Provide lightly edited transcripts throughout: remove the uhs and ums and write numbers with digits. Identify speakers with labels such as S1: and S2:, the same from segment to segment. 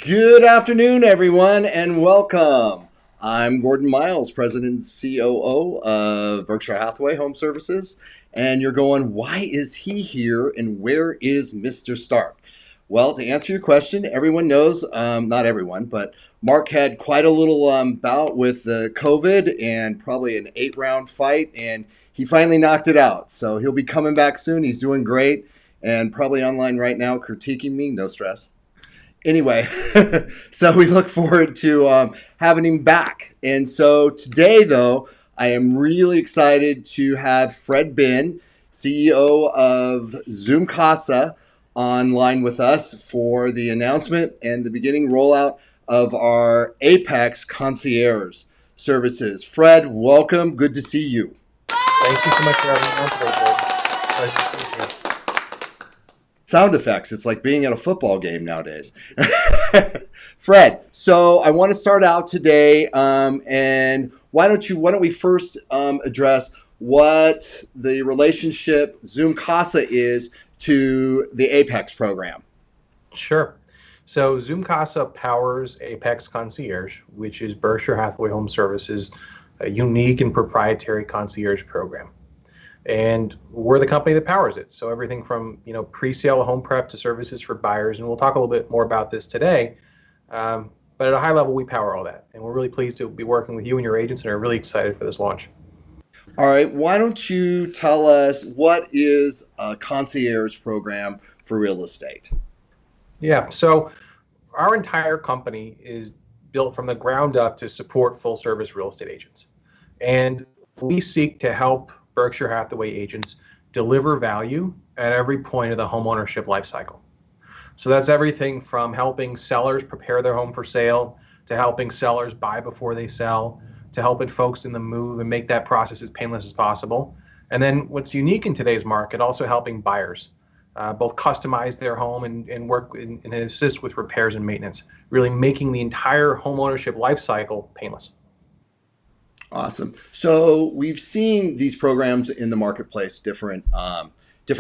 S1: Good afternoon, everyone, and welcome. I'm Gordon Miles, President and COO of Berkshire Hathaway Home Services. And you're going, why is he here and where is Mr. Stark? Well, to answer your question, everyone knows, not everyone, but Mark had quite a little bout with COVID and probably an 8-round fight, and he finally knocked it out. So he'll be coming back soon. He's doing great and probably online right now critiquing me. No stress. Anyway, so we look forward to having him back. And so today, though, I am really excited to have Fred Binn, CEO of Zoom Casa, online with us for the announcement and the beginning rollout of our Apex Concierge services. Fred, welcome. Good to see you.
S2: Thank you so much for having me on today, Gordon. Pleasure to be here.
S1: Sound effects. It's like being at a football game nowadays. Fred, so I want to start out today, and why don't we first address what the relationship Zoom Casa is to the Apex program?
S2: Sure. So Zoom Casa powers Apex Concierge, which is Berkshire Hathaway Home Services' a unique and proprietary concierge program. And we're the company that powers it. So everything from pre-sale home prep to services for buyers, and we'll talk a little bit more about this today. But at a high level, we power all that, and we're really pleased to be working with you and your agents, and are really excited for this launch.
S1: All right, why don't you tell us what is a concierge program for real estate?
S2: Yeah. So our entire company is built from the ground up to support full service real estate agents. And we seek to help Berkshire Hathaway agents deliver value at every point of the homeownership lifecycle. So that's everything from helping sellers prepare their home for sale, to helping sellers buy before they sell, to helping folks in the move and make that process as painless as possible. And then what's unique in today's market, also helping buyers both customize their home and work and assist with repairs and maintenance, really making the entire homeownership lifecycle painless.
S1: Awesome. So we've seen these programs in the marketplace, different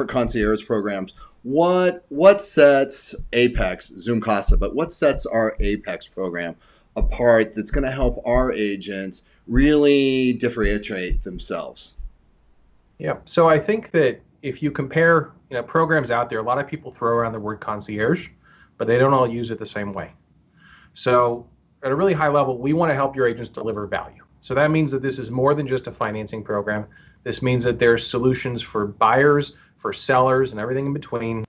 S1: concierge programs. What sets Apex, Zoom Casa, but what sets our Apex program apart that's going to help our agents really differentiate themselves?
S2: Yeah. So I think that if you compare, programs out there, a lot of people throw around the word concierge, but they don't all use it the same way. So at a really high level, we want to help your agents deliver value. So that means that this is more than just a financing program. This means that there's solutions for buyers, for sellers, and everything in between.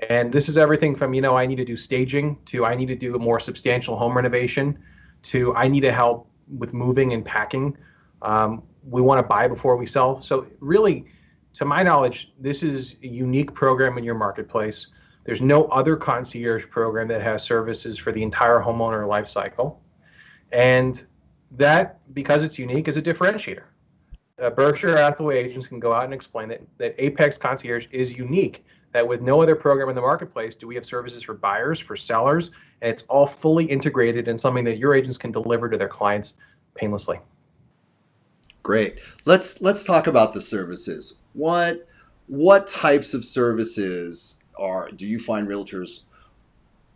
S2: And this is everything from, I need to do staging, to I need to do a more substantial home renovation, to I need to help with moving and packing. We want to buy before we sell. So really, to my knowledge, this is a unique program in your marketplace. There's no other concierge program that has services for the entire homeowner life cycle. And that, because it's unique, is a differentiator. Berkshire Hathaway agents can go out and explain that Apex Concierge is unique, that with no other program in the marketplace do we have services for buyers, for sellers, and it's all fully integrated and something that your agents can deliver to their clients painlessly.
S1: Great. Let's talk about the services. What types of services do you find realtors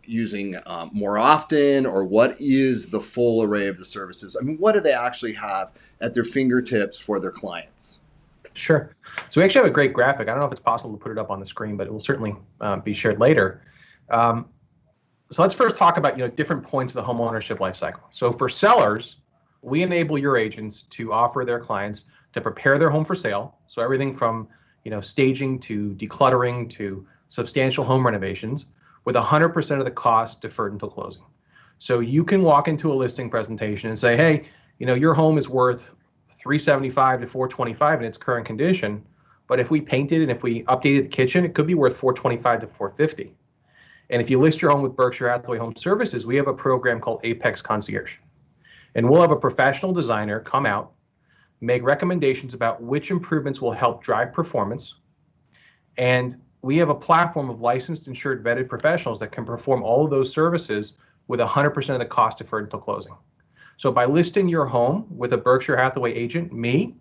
S1: using more often, or what is the full array of the services? I mean, what do they actually have at their fingertips for their clients?
S2: Sure. So we actually have a great graphic. I don't know if it's possible to put it up on the screen, but it will certainly be shared later. So let's first talk about different points of the home ownership life cycle. So for sellers, we enable your agents to offer their clients to prepare their home for sale. So everything from staging to decluttering to substantial home renovations, with 100% of the cost deferred until closing. So you can walk into a listing presentation and say, hey, your home is worth $375 to $425 in its current condition, but if we painted and if we updated the kitchen, it could be worth $425 to $450. And if you list your home with Berkshire Hathaway Home Services, we have a program called Apex Concierge. And we'll have a professional designer come out, make recommendations about which improvements will help drive performance, and we have a platform of licensed, insured, vetted professionals that can perform all of those services with 100% of the cost deferred until closing. So by listing your home with a Berkshire Hathaway agent, me,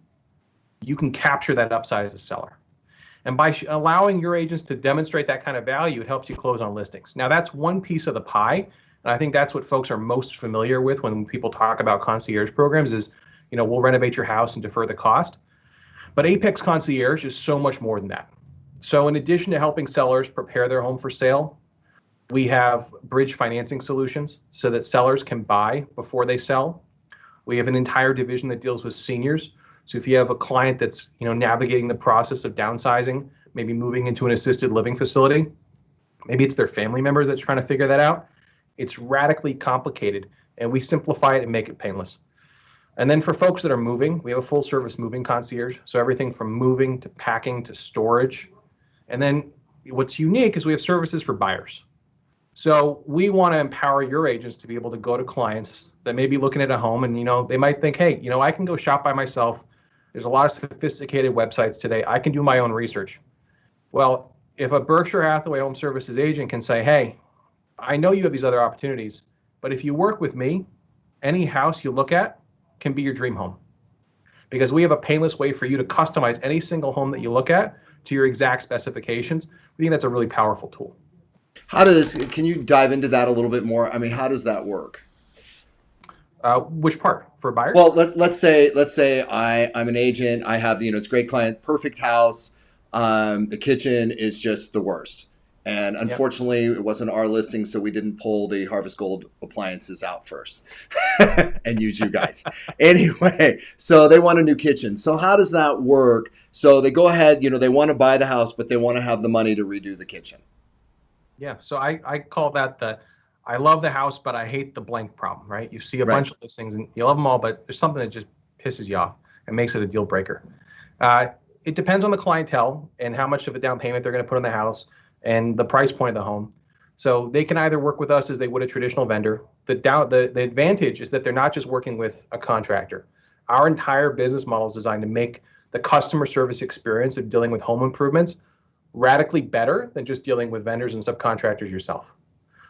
S2: you can capture that upside as a seller. And by allowing your agents to demonstrate that kind of value, it helps you close on listings. Now, that's one piece of the pie. And I think that's what folks are most familiar with when people talk about concierge programs is, we'll renovate your house and defer the cost. But Apex Concierge is so much more than that. So in addition to helping sellers prepare their home for sale, we have bridge financing solutions so that sellers can buy before they sell. We have an entire division that deals with seniors. So if you have a client that's, navigating the process of downsizing, maybe moving into an assisted living facility, maybe it's their family members that's trying to figure that out. It's radically complicated, and we simplify it and make it painless. And then for folks that are moving, we have a full service moving concierge. So everything from moving to packing to storage. And then what's unique is we have services for buyers. So we want to empower your agents to be able to go to clients that may be looking at a home and, they might think, hey, I can go shop by myself. There's a lot of sophisticated websites today. I can do my own research. Well, if a Berkshire Hathaway Home Services agent can say, hey, I know you have these other opportunities, but if you work with me, any house you look at can be your dream home, because we have a painless way for you to customize any single home that you look at to your exact specifications. We think that's a really powerful tool.
S1: Can you dive into that a little bit more? I mean, how does that work?
S2: Which part for buyers?
S1: Well, let's say I'm an agent. I have, it's a great client, perfect house. The kitchen is just the worst. And unfortunately, It wasn't our listing, so we didn't pull the Harvest Gold appliances out first and use you guys. Anyway, so they want a new kitchen. So how does that work? So they go ahead, they want to buy the house, but they want to have the money to redo the kitchen.
S2: Yeah, so I call that I love the house, but I hate the blank problem, right? You see a bunch of listings and you love them all, but there's something that just pisses you off and makes it a deal breaker. It depends on the clientele and how much of a down payment they're going to put on the house and the price point of the home. So they can either work with us as they would a traditional vendor. The advantage is that they're not just working with a contractor. Our entire business model is designed to make the customer service experience of dealing with home improvements radically better than just dealing with vendors and subcontractors yourself.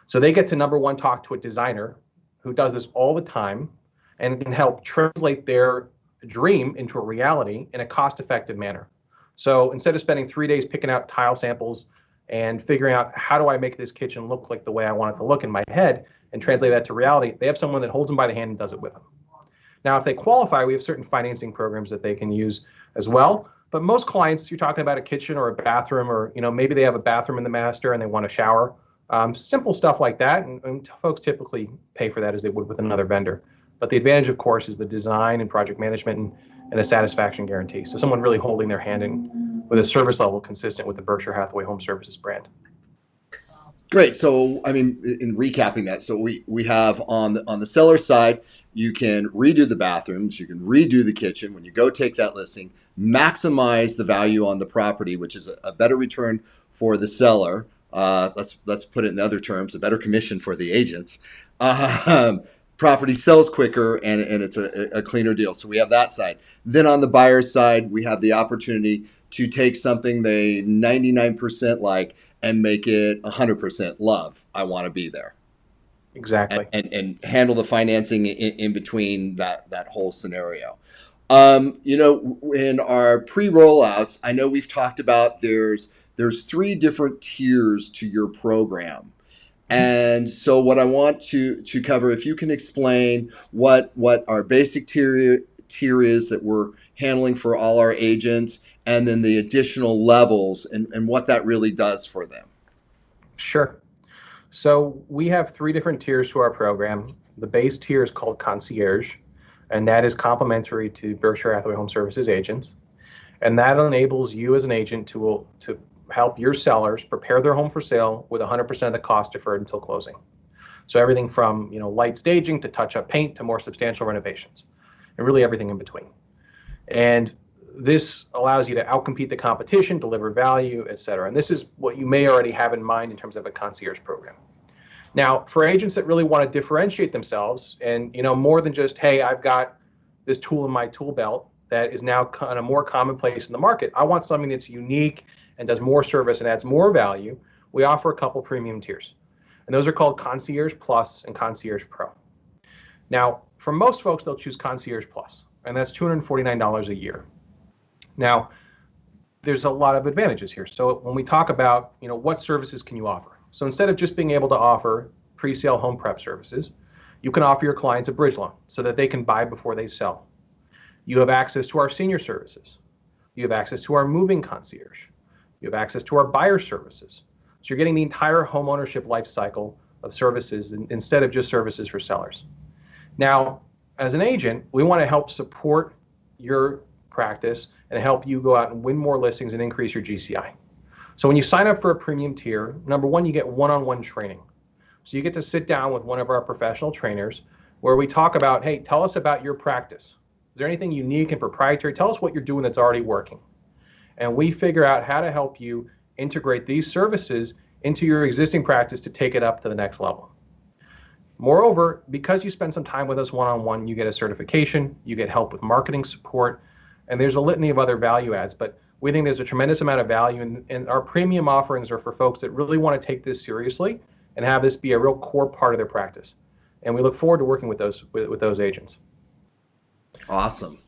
S2: So they get to, number one, talk to a designer who does this all the time and can help translate their dream into a reality in a cost-effective manner. So instead of spending 3 days picking out tile samples and figuring out how do I make this kitchen look like the way I want it to look in my head and translate that to reality, they have someone that holds them by the hand and does it with them. Now, if they qualify, we have certain financing programs that they can use as well. But most clients, you're talking about a kitchen or a bathroom, or maybe they have a bathroom in the master and they want a shower. Simple stuff like that, and folks typically pay for that as they would with another vendor. But the advantage, of course, is the design and project management and a satisfaction guarantee. So someone really holding their hand and with a service level consistent with the Berkshire Hathaway Home Services brand.
S1: Great. So, I mean, in recapping that, so we have on the seller side, you can redo the bathrooms, you can redo the kitchen. When you go take that listing, maximize the value on the property, which is a better return for the seller. Let's put it in other terms, a better commission for the agents. Property sells quicker and it's a cleaner deal. So we have that side. Then on the buyer's side, we have the opportunity to take something they 99% like and make it 100% love. I want to be there.
S2: Exactly.
S1: And handle the financing in between that whole scenario. In our pre-rollouts, I know we've talked about there's 3 different tiers to your program. And so what I want to cover, if you can explain what our basic tier is that we're handling for all our agents, and then the additional levels and what that really does for them.
S2: Sure. So we have 3 different tiers to our program. The base tier is called Concierge, and that is complimentary to Berkshire Hathaway Home Services agents. And that enables you as an agent to help your sellers prepare their home for sale with 100% of the cost deferred until closing. So everything from light staging to touch-up paint to more substantial renovations, and really everything in between. And this allows you to outcompete the competition, deliver value, et cetera. And this is what you may already have in mind in terms of a concierge program. Now, for agents that really want to differentiate themselves and, more than just, hey, I've got this tool in my tool belt that is now kind of more commonplace in the market. I want something that's unique and does more service and adds more value. We offer a couple premium tiers. And those are called Concierge Plus and Concierge Pro. Now, for most folks, they'll choose Concierge Plus, and that's $249 a year. Now, there's a lot of advantages here. So when we talk about, what services can you offer? So instead of just being able to offer pre-sale home prep services. You can offer your clients a bridge loan so that they can buy before they sell. You have access to our senior services. You have access to our moving concierge. You have access to our buyer services. So you're getting the entire home ownership life cycle of services instead of just services for sellers. Now, as an agent, we want to help support your practice and help you go out and win more listings and increase your GCI. So when you sign up for a premium tier, number one, you get one-on-one training. So you get to sit down with one of our professional trainers where we talk about, hey, tell us about your practice. Is there anything unique and proprietary? Tell us what you're doing that's already working. And we figure out how to help you integrate these services into your existing practice to take it up to the next level. Moreover, because you spend some time with us one-on-one, you get a certification, you get help with marketing support, and there's a litany of other value adds. But we think there's a tremendous amount of value, and our premium offerings are for folks that really want to take this seriously and have this be a real core part of their practice. And we look forward to working with those agents.
S1: Awesome.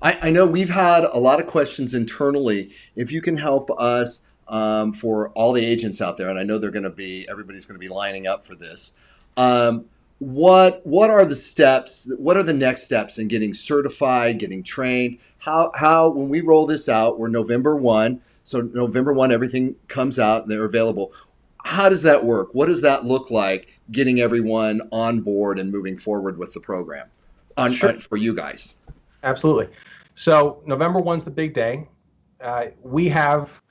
S1: I know we've had a lot of questions internally. If you can help us for all the agents out there, and I know everybody's going to be lining up for this. What are the steps? What are the next steps in getting certified, getting trained? How when we roll this out, we're November 1. So November 1, everything comes out and they're available. How does that work? What does that look like, getting everyone on board and moving forward with the program for you guys?
S2: Absolutely. So November 1's the big day. We have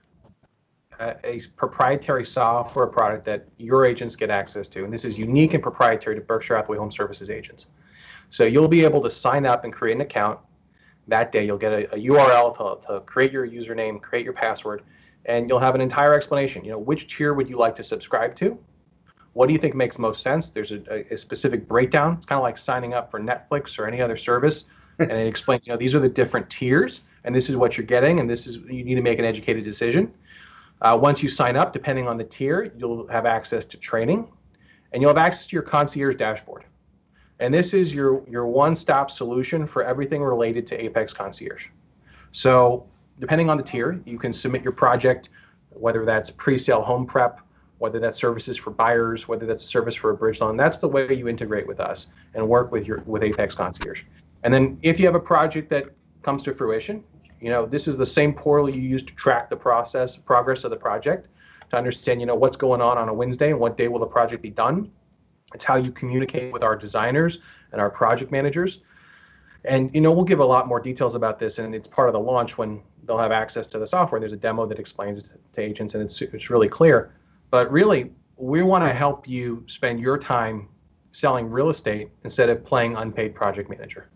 S2: a proprietary software product that your agents get access to, and this is unique and proprietary to Berkshire Hathaway Home Services agents. So you'll be able to sign up and create an account that day. You'll get a URL to create your username, create your password, and you'll have an entire explanation. Which tier would you like to subscribe to? What do you think makes most sense? There's a specific breakdown. It's kind of like signing up for Netflix or any other service, and it explains, these are the different tiers, and this is what you're getting, and you need to make an educated decision. Once you sign up, depending on the tier, you'll have access to training, and you'll have access to your concierge dashboard. And this is your one-stop solution for everything related to Apex Concierge. So depending on the tier, you can submit your project, whether that's pre-sale home prep, whether that's services for buyers, whether that's a service for a bridge loan. That's the way you integrate with us and work with Apex Concierge. And then if you have a project that comes to fruition, this is the same portal you use to track the progress of the project, to understand, what's going on a Wednesday and what day will the project be done. It's how you communicate with our designers and our project managers. And, we'll give a lot more details about this, and it's part of the launch when they'll have access to the software. There's a demo that explains it to agents, and it's really clear. But really, we want to help you spend your time selling real estate instead of playing unpaid project manager.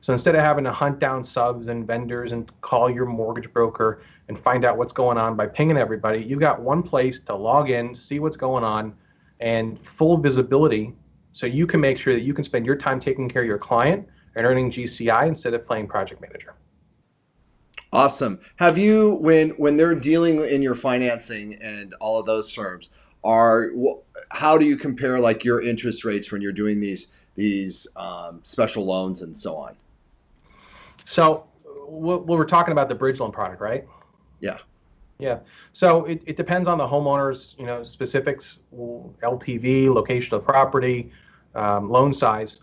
S2: So instead of having to hunt down subs and vendors and call your mortgage broker and find out what's going on by pinging everybody, you've got one place to log in, see what's going on, and full visibility, so you can make sure that you can spend your time taking care of your client and earning GCI instead of playing project manager.
S1: Awesome. Have you, when they're dealing in your financing and all of those terms, how do you compare like your interest rates when you're doing these special loans and so on?
S2: So we're talking about the bridge loan product, right?
S1: Yeah.
S2: Yeah. So it depends on the homeowner's, specifics, LTV, location of the property, loan size.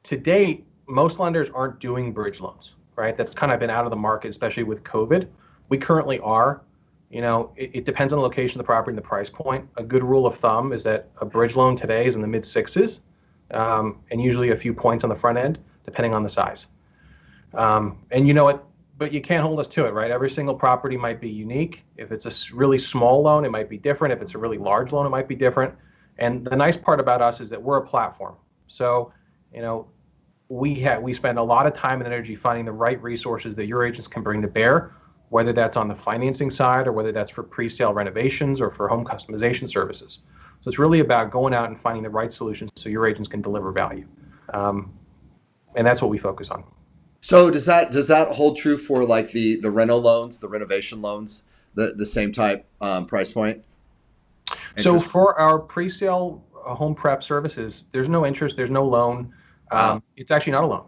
S2: To date, most lenders aren't doing bridge loans, right? That's kind of been out of the market, especially with COVID. We currently are. It depends on the location of the property and the price point. A good rule of thumb is that a bridge loan today is in the mid-sixes, and usually a few points on the front end, depending on the size. And but you can't hold us to it, right? Every single property might be unique. If it's a really small loan, it might be different. If it's a really large loan, it might be different. And the nice part about us is that we're a platform. So, we spend a lot of time and energy finding the right resources that your agents can bring to bear, whether that's on the financing side or whether that's for pre-sale renovations or for home customization services. So it's really about going out and finding the right solutions so your agents can deliver value. And that's what we focus on.
S1: So does that hold true for like the reno loans, the renovation loans, the same type price point?
S2: So for our pre-sale home prep services, there's no interest, there's no loan. It's actually not a loan.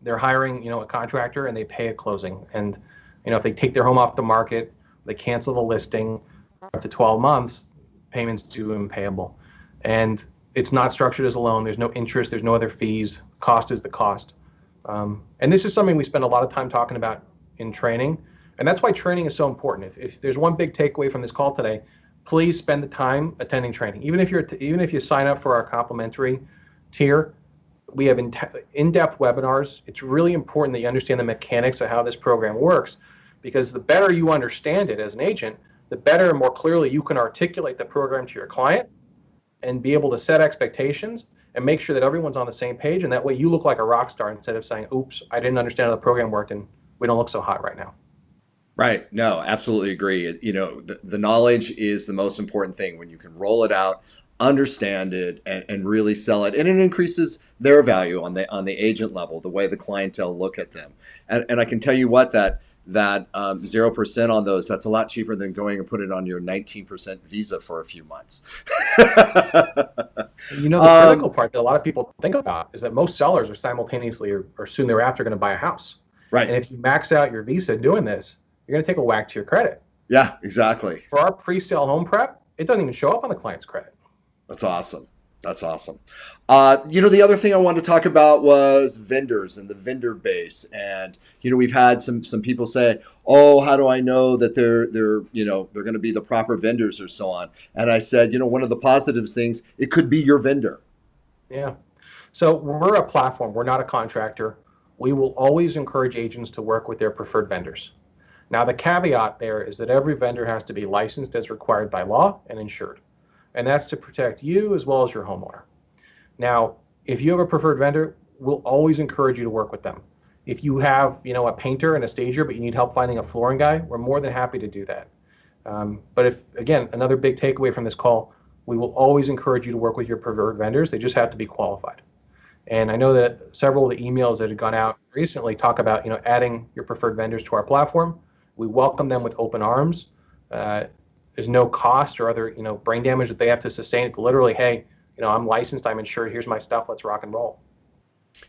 S2: They're hiring, a contractor, and they pay at closing. And if they take their home off the market, they cancel the listing up to 12 months, payments due and payable. And It's not structured as a loan. There's no interest. There's no other fees. Cost is the cost. And this is something we spend a lot of time talking about in training. And that's why training is so important. If there's one big takeaway from this call today, please spend the time attending training. Even if you sign up for our complimentary tier, we have in-depth webinars. It's really important that you understand the mechanics of how this program works, because the better you understand it as an agent, the better and more clearly you can articulate the program to your client and be able to set expectations and make sure that everyone's on the same page. And that way you look like a rock star instead of saying, oops, I didn't understand how the program worked and we don't look so hot right now.
S1: Right. No, absolutely agree. You know, the knowledge is the most important thing when you can roll it out, understand it, and really sell it. And it increases their value on the agent level, the way the clientele look at them. And I can tell you what, that 0% on those, that's a lot cheaper than going and put it on your 19% Visa for a few months.
S2: You know, the critical part that a lot of people think about is that most sellers are simultaneously or soon thereafter going to buy a house.
S1: Right.
S2: And if you max out your Visa doing this, you're going to take a whack to your credit.
S1: Yeah, exactly.
S2: For our pre-sale home prep, it doesn't even show up on the client's credit.
S1: That's awesome. That's awesome. You know, the other thing I wanted to talk about was vendors and the vendor base. And, you know, we've had some people say, oh, how do I know that they're going to be the proper vendors or so on? And I said, you know, one of the positive things, it could be your vendor.
S2: Yeah. So we're a platform. We're not a contractor. We will always encourage agents to work with their preferred vendors. Now, the caveat there is that every vendor has to be licensed as required by law and insured. And that's to protect you as well as your homeowner. Now, if you have a preferred vendor, we'll always encourage you to work with them. If you have, you know, a painter and a stager, but you need help finding a flooring guy, we're more than happy to do that. But if, again, another big takeaway from this call, we will always encourage you to work with your preferred vendors. They just have to be qualified. And I know that several of the emails that have gone out recently talk about, you know, adding your preferred vendors to our platform. We welcome them with open arms. There's no cost or other, you know, brain damage that they have to sustain. It's literally, hey, you know, I'm licensed, I'm insured, here's my stuff, let's rock and roll.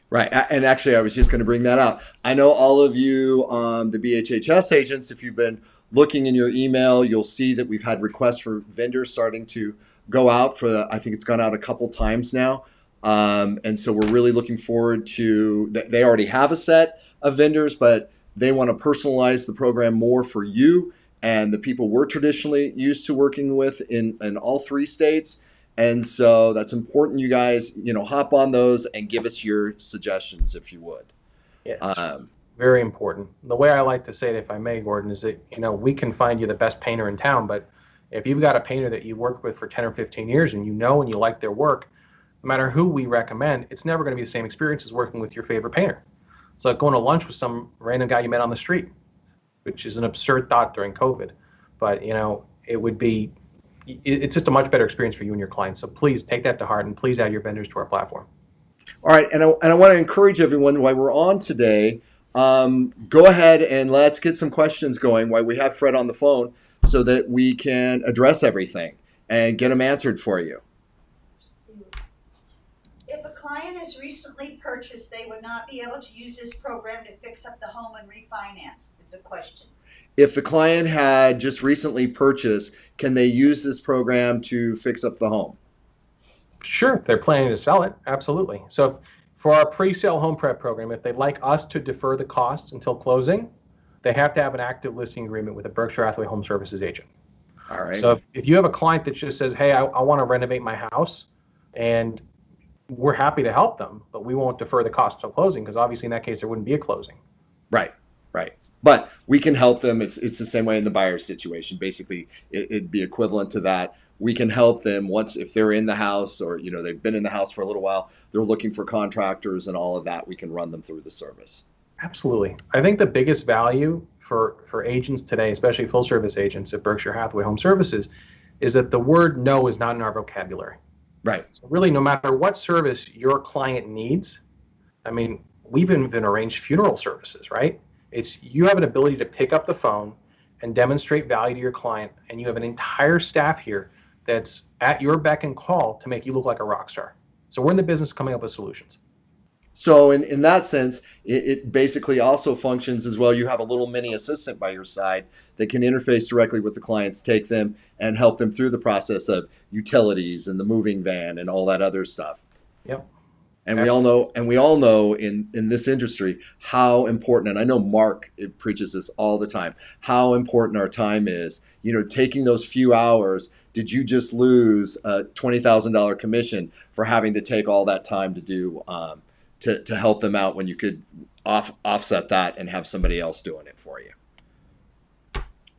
S1: Right. And actually, I was just going to bring that up. I know all of you, the BHHS agents, if you've been looking in your email, you'll see that we've had requests for vendors starting to go out I think it's gone out a couple times now. And so we're really looking forward to that. They already have a set of vendors, but they want to personalize the program more for you and the people we're traditionally used to working with in all 3 states. And so that's important. You guys, you know, hop on those and give us your suggestions if you would.
S2: Yes, very important. The way I like to say it, if I may, Gordon, is that, you know, we can find you the best painter in town, but if you've got a painter that you've worked with for 10 or 15 years and you know and you like their work, no matter who we recommend, it's never going to be the same experience as working with your favorite painter. It's like going to lunch with some random guy you met on the street, which is an absurd thought during COVID. But, you know, it's just a much better experience for you and your clients. So please take that to heart and please add your vendors to our platform.
S1: All right. And I want to encourage everyone while we're on today, go ahead and let's get some questions going while we have Fred on the phone so that we can address everything and get them answered for you.
S3: If a client has recently purchased, they would not be able to use this program to fix up the home and refinance, is a question.
S1: If the client had just recently purchased, can they use this program to fix up the home?
S2: Sure, if they're planning to sell it, absolutely. So for our pre-sale home prep program, if they'd like us to defer the cost until closing, they have to have an active listing agreement with a Berkshire Hathaway Home Services agent.
S1: All right.
S2: So if you have a client that just says, hey, I want to renovate my house, and we're happy to help them, but we won't defer the cost until closing, because obviously in that case there wouldn't be a closing.
S1: Right. But we can help them. It's the same way in the buyer situation. Basically, it'd be equivalent to that. We can help them if they're in the house, or, you know, they've been in the house for a little while, they're looking for contractors and all of that. We can run them through the service.
S2: Absolutely. I think the biggest value for agents today, especially full service agents at Berkshire Hathaway Home Services, is that the word no is not in our vocabulary.
S1: Right.
S2: So really, no matter what service your client needs, I mean, we've even arranged funeral services, right? It's you have an ability to pick up the phone and demonstrate value to your client, and you have an entire staff here that's at your beck and call to make you look like a rock star. So we're in the business of coming up with solutions.
S1: So in that sense, it basically also functions as well. You have a little mini assistant by your side that can interface directly with the clients, take them and help them through the process of utilities and the moving van and all that other stuff.
S2: Yep.
S1: And
S2: Absolutely.
S1: we all know in this industry how important, and I know Mark preaches this all the time, how important our time is. You know, taking those few hours, did you just lose a $20,000 commission for having to take all that time to do to help them out when you could offset that and have somebody else doing it for you?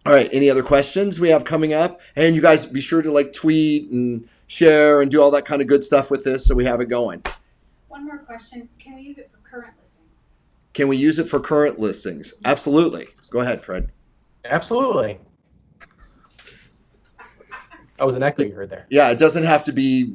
S1: All right, any other questions we have coming up? And you guys be sure to like tweet and share and do all that kind of good stuff with this so we have it going.
S4: One more question. Can we use it for current listings?
S1: Can we use it for current listings? Absolutely. Go ahead, Fred.
S2: Absolutely. That was an echo you heard there.
S1: Yeah, it doesn't have to be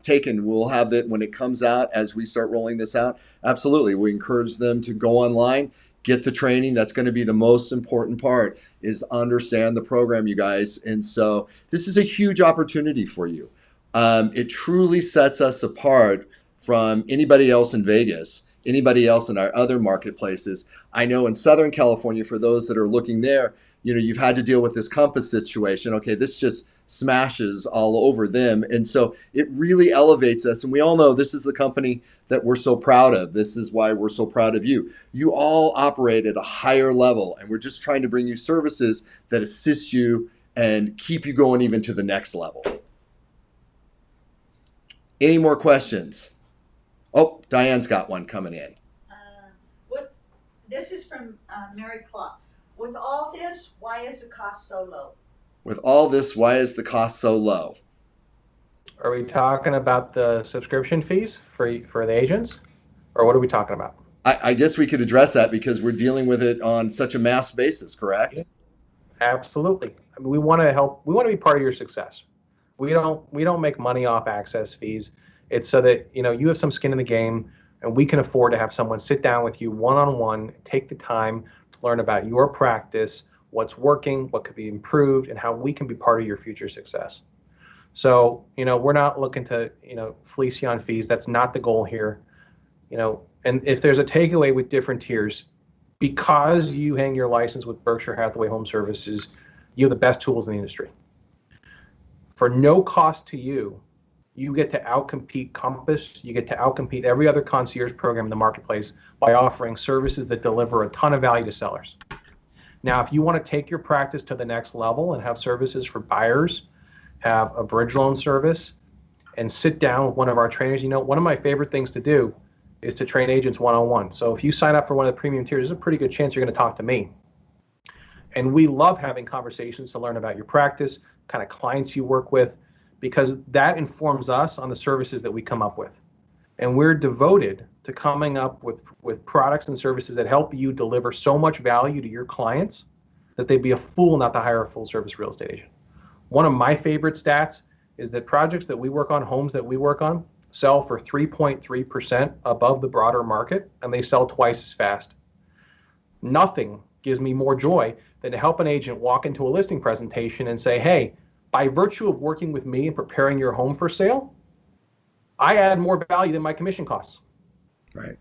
S1: taken. We'll have it when it comes out as we start rolling this out. Absolutely. We encourage them to go online, get the training. That's going to be the most important part, is understand the program, you guys. And so this is a huge opportunity for you. It truly sets us apart from anybody else in Vegas, anybody else in our other marketplaces. I know in Southern California, for those that are looking there, you know, you've had to deal with this Compass situation. Okay, this just smashes all over them. And so it really elevates us. And we all know this is the company that we're so proud of. This is why we're so proud of you. You all operate at a higher level, and we're just trying to bring you services that assist you and keep you going even to the next level. Any more questions? Oh, Diane's got one coming in.
S3: This is from Mary Claw. With all this, why is the cost so low?
S1: With all this, why is the cost so low?
S2: Are we talking about the subscription fees for the agents, or what are we talking about?
S1: I guess we could address that because we're dealing with it on such a mass basis, correct?
S2: Yeah, absolutely. I mean, we want to help. We want to be part of your success. We don't make money off access fees. It's so that you have some skin in the game, and we can afford to have someone sit down with you one-on-one, take the time to learn about your practice, what's working, what could be improved, and how we can be part of your future success. So, we're not looking to, fleece you on fees. That's not the goal here. And if there's a takeaway with different tiers, because you hang your license with Berkshire Hathaway Home Services, you have the best tools in the industry. For no cost to you, you get to outcompete Compass, you get to outcompete every other concierge program in the marketplace by offering services that deliver a ton of value to sellers. Now, if you want to take your practice to the next level and have services for buyers, have a bridge loan service, and sit down with one of our trainers, one of my favorite things to do is to train agents one-on-one. So if you sign up for one of the premium tiers, there's a pretty good chance you're going to talk to me. And we love having conversations to learn about your practice, kind of clients you work with, because that informs us on the services that we come up with. And we're devoted to coming up with products and services that help you deliver so much value to your clients that they'd be a fool not to hire a full service real estate agent. One of my favorite stats is that projects that we work on, homes that we work on, sell for 3.3% above the broader market, and they sell twice as fast. Nothing gives me more joy than to help an agent walk into a listing presentation and say, hey, by virtue of working with me and preparing your home for sale, I add more value than my commission costs.
S1: Right.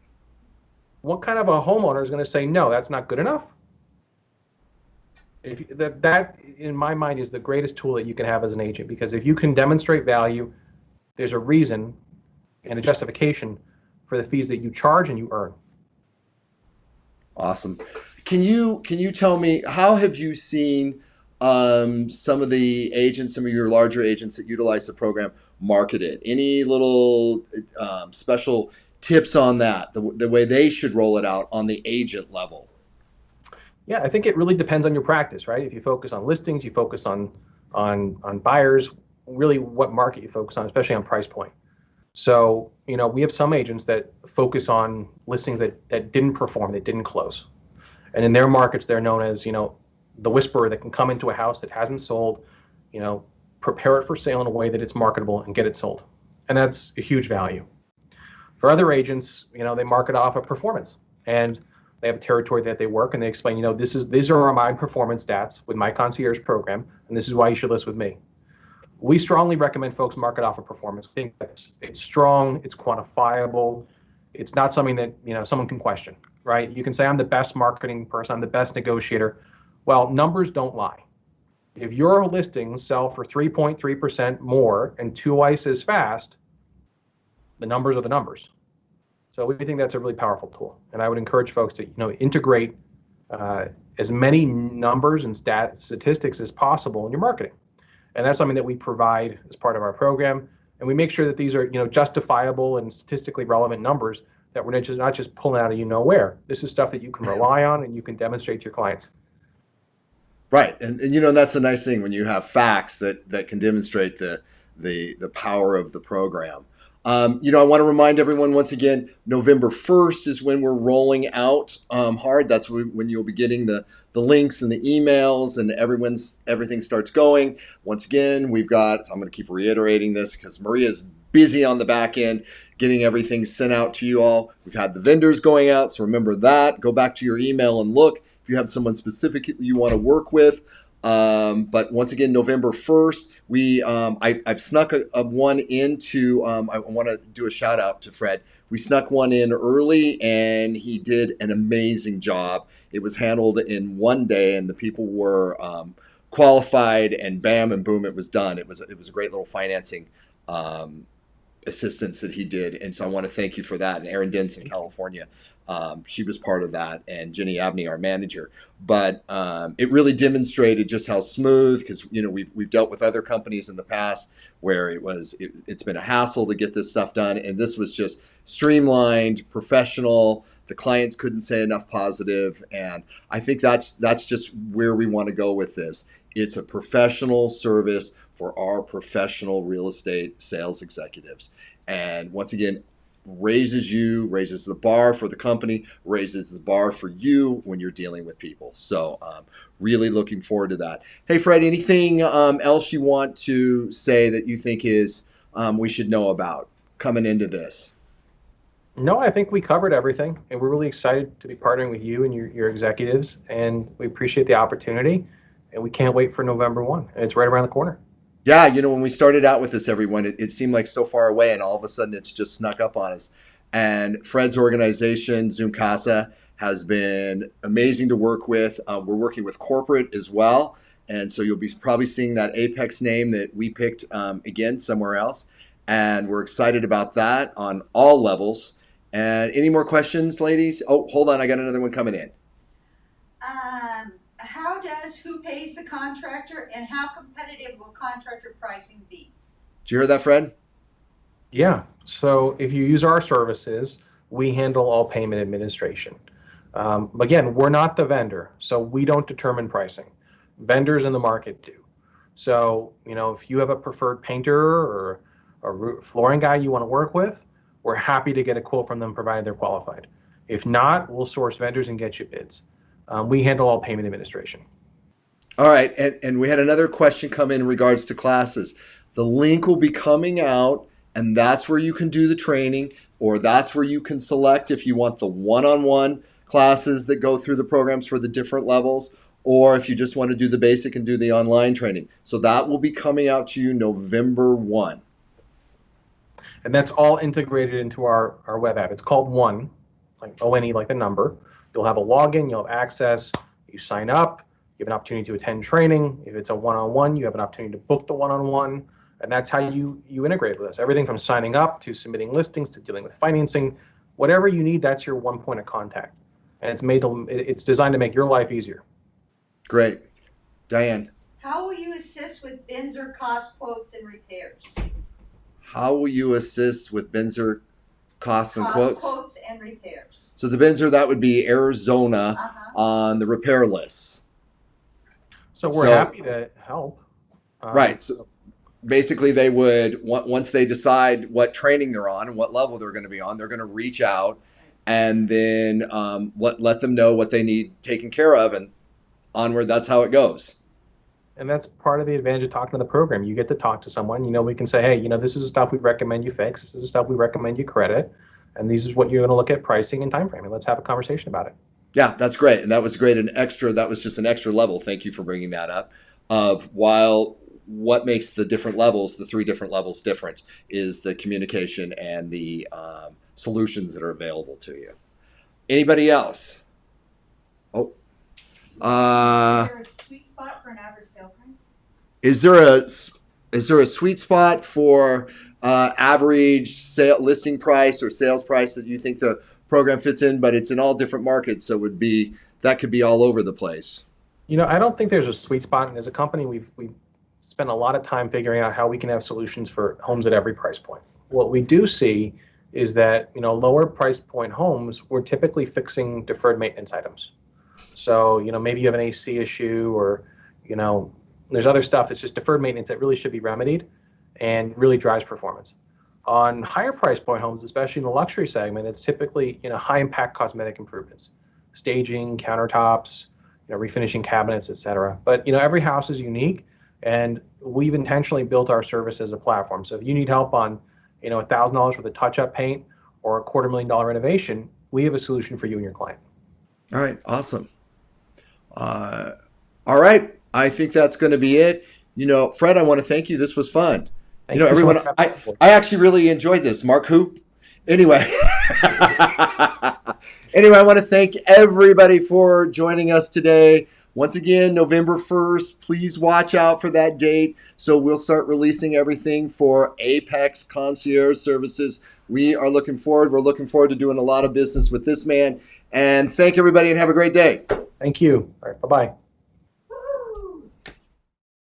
S2: What kind of a homeowner is going to say, no, that's not good enough? That, in my mind, is the greatest tool that you can have as an agent, because if you can demonstrate value, there's a reason and a justification for the fees that you charge and you earn.
S1: Awesome. Can you tell me, how have you seen some of the agents, some of your larger agents that utilize the program, market it? Any little special tips on that, the way they should roll it out on the agent level?
S2: Yeah, I think it really depends on your practice, right? If you focus on listings, you focus on buyers, really what market you focus on, especially on price point. So, we have some agents that focus on listings that didn't perform, that didn't close. And in their markets, they're known as, the whisperer that can come into a house that hasn't sold, prepare it for sale in a way that it's marketable and get it sold. And that's a huge value. For other agents, they market off of performance, and they have a territory that they work, and they explain, these are my performance stats with my concierge program, and this is why you should list with me. We strongly recommend folks market off of performance. I think it's strong, it's quantifiable, It's not something that someone can question, right? You can say I'm the best marketing person, I'm the best negotiator. Well, numbers don't lie. If your listings sell for 3.3% more and twice as fast, the numbers are the numbers. So we think that's a really powerful tool, and I would encourage folks to integrate as many numbers and statistics as possible in your marketing, and that's something that we provide as part of our program. And we make sure that these are justifiable and statistically relevant numbers that we're not just pulling out of where. This is stuff that you can rely on and you can demonstrate to your clients.
S1: Right, and that's a nice thing when you have facts that can demonstrate the power of the program. I want to remind everyone once again, November 1st is when we're rolling out hard. That's when you'll be getting the links and the emails, and everything starts going. Once again, I'm going to keep reiterating this because Maria's busy on the back end getting everything sent out to you all. We've had the vendors going out, so remember that. Go back to your email and look if you have someone specific you want to work with. But once again, November 1st, I've snuck a one into, I want to do a shout out to Fred. We snuck one in early and he did an amazing job. It was handled in one day and the people were qualified, and bam and boom, it was done. It was a great little financing assistance that he did. And so I want to thank you for that. And Erin Dents in California, she was part of that, and Jenny Abney, our manager. But it really demonstrated just how smooth, because we've dealt with other companies in the past where it's been a hassle to get this stuff done, and this was just streamlined, professional. The clients couldn't say enough positive, and I think that's just where we want to go with this. It's a professional service for our professional real estate sales executives, and once again, raises the bar for the company, raises the bar for you when you're dealing with people. So really looking forward to that. Hey, Fred, anything else you want to say that you think is we should know about coming into this?
S2: No, I think we covered everything, and we're really excited to be partnering with you and your executives, and we appreciate the opportunity, and we can't wait for November 1, and it's right around the corner.
S1: Yeah, when we started out with this, everyone, it seemed like so far away, and all of a sudden it's just snuck up on us. And Fred's organization, Zoom Casa, has been amazing to work with. We're working with corporate as well, and so you'll be probably seeing that Apex name that we picked again somewhere else. And we're excited about that on all levels. And any more questions, ladies? Oh, hold on, I got another one coming in.
S3: Who pays the contractor, and how competitive will contractor pricing be?
S1: Did you hear that, Fred?
S2: Yeah. So if you use our services, we handle all payment administration. Again, we're not the vendor, so we don't determine pricing. Vendors in the market do. So, if you have a preferred painter or a flooring guy you want to work with, we're happy to get a quote from them provided they're qualified. If not, we'll source vendors and get you bids. We handle all payment administration.
S1: All right, and we had another question come in regards to classes. The link will be coming out, and that's where you can do the training, or that's where you can select if you want the one-on-one classes that go through the programs for the different levels, or if you just want to do the basic and do the online training. So that will be coming out to you November 1.
S2: And that's all integrated into our web app. It's called One, like O-N-E, like the number. You'll have a login, you'll have access, you sign up, you have an opportunity to attend training. If it's a one-on-one, you have an opportunity to book the one-on-one, and that's how you integrate with us. Everything from signing up to submitting listings to dealing with financing, whatever you need, that's your one point of contact. And it's designed to make your life easier.
S1: Great. Diane.
S3: How will you assist with bins or cost quotes and repairs?
S1: How will you assist with Binzer costs and quotes?
S3: Quotes and repairs.
S1: So the Binzer, that would be Arizona on the repair lists.
S2: So we're happy to help.
S1: Right. So basically they would, once they decide what training they're on and what level they're going to be on, they're going to reach out and then let them know what they need taken care of, and onward, that's how it goes.
S2: And that's part of the advantage of talking to the program. You get to talk to someone, we can say, hey, this is the stuff we recommend you fix. This is the stuff we recommend you credit. And this is what you're going to look at pricing and time frame. And let's have a conversation about it.
S1: Yeah, that's great. And that was great. That was just an extra level. Thank you for bringing that up. What makes the different levels, the three different levels different, is the communication and the solutions that are available to you. Anybody else? Oh,
S4: Is there a sweet spot for an average sale price?
S1: is there a sweet spot for average listing price or sales price that you think the program fits in? But it's in all different markets, so that could be all over the place.
S2: I don't think there's a sweet spot. And as a company, we've spent a lot of time figuring out how we can have solutions for homes at every price point. What we do see is that lower price point homes, we're typically fixing deferred maintenance items. So maybe you have an AC issue, or there's other stuff that's just deferred maintenance that really should be remedied and really drives performance. On higher price point homes, especially in the luxury segment, it's typically high impact cosmetic improvements, staging, countertops, refinishing cabinets, etc. But every house is unique, and we've intentionally built our service as a platform. So if you need help on $1,000 with a touch-up paint or a $250,000 renovation, we have a solution for you and your client.
S1: All right, awesome. All right, I think that's going to be it. Fred, I want to thank you. This was fun.
S2: Thank you
S1: everyone,
S2: so much.
S1: I actually really enjoyed this. Mark who? Anyway. Anyway, I want to thank everybody for joining us today. Once again, November 1st, please watch out for that date. So we'll start releasing everything for Apex Concierge Services. We're looking forward to doing a lot of business with this man. And thank everybody and have a great day.
S2: Thank you. All right, bye-bye.